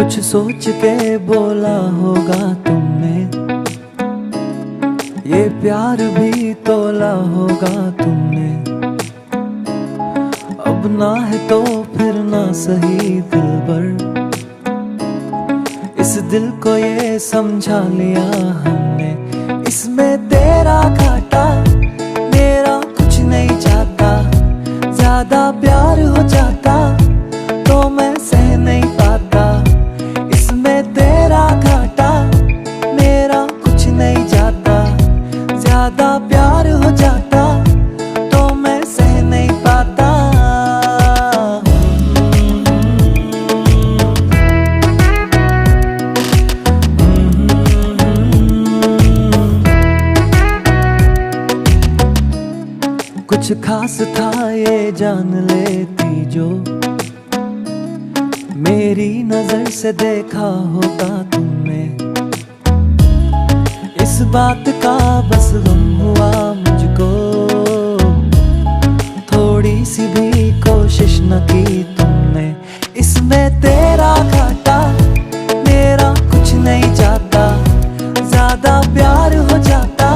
कुछ सोच के बोला होगा तुमने, ये प्यार भी तोला होगा तुमने। अब ना है तो फिर ना सही दिलबर, इस दिल को ये समझा लिया हमने। इसमें तेरा घाटा मेरा कुछ नहीं जाता, ज्यादा प्यार हो जाता तो मैं सह नहीं पाता। इसमें तेरा घाटा मेरा कुछ नहीं जाता, ज्यादा प्यार हो जाता तो मैं सह नहीं पाता। कुछ खास था ये जान लेती जो, मेरी नजर से देखा होता तुमने। इस बात का बस गम हुआ मुझको, थोड़ी सी भी कोशिश न की तुमने। इसमें तेरा घाटा मेरा कुछ नहीं जाता, ज्यादा प्यार हो जाता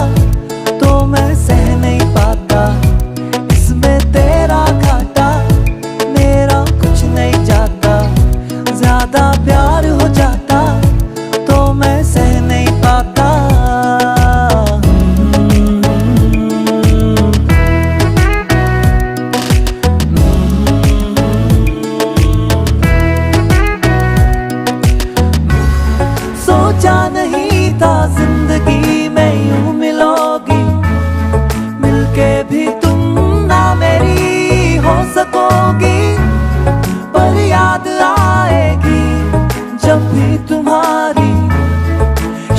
तो मैं सह नहीं पाता। इसमें तेरा घाटा मेरा कुछ नहीं जाता, ज्यादा प्यार हो जाता तो मैं सह नहीं पाता। सोचा नहीं था जिंदगी में यूं मिलोगी, मिलके भी तुम ना मेरी हो सकोगी। पर याद आएगी जब भी तुम्हारी,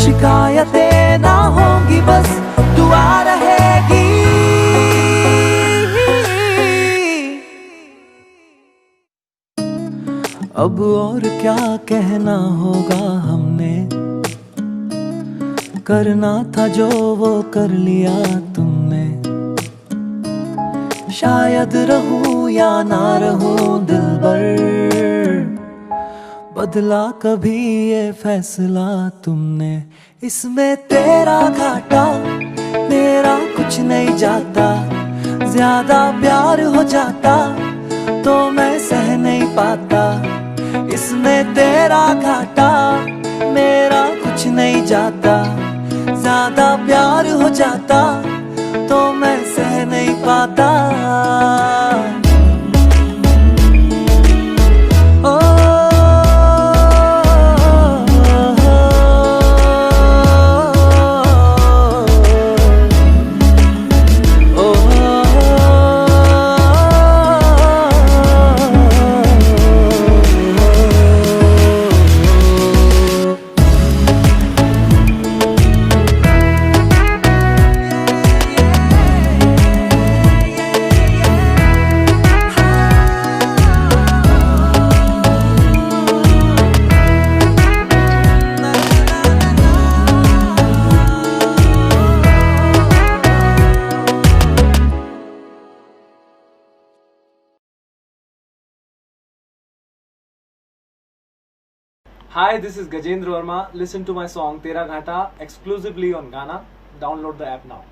शिकायतें ना होंगी बस दुआ रहेगी। अब और क्या कहना होगा हमने, करना था जो वो कर लिया तुमने। शायद रहूं या ना रहूं दिलबर, बदला कभी ये फैसला तुमने। इसमें तेरा घाटा मेरा कुछ नहीं जाता, ज्यादा प्यार हो जाता तो मैं सह नहीं पाता। इसमें तेरा घाटा मेरा कुछ नहीं जाता, ज्यादा प्यार हो जाता तो मैं सह नहीं पाता। Hi, this is Gajendra Verma. Listen to my song Tera Ghata exclusively on Gaana. Download the app now.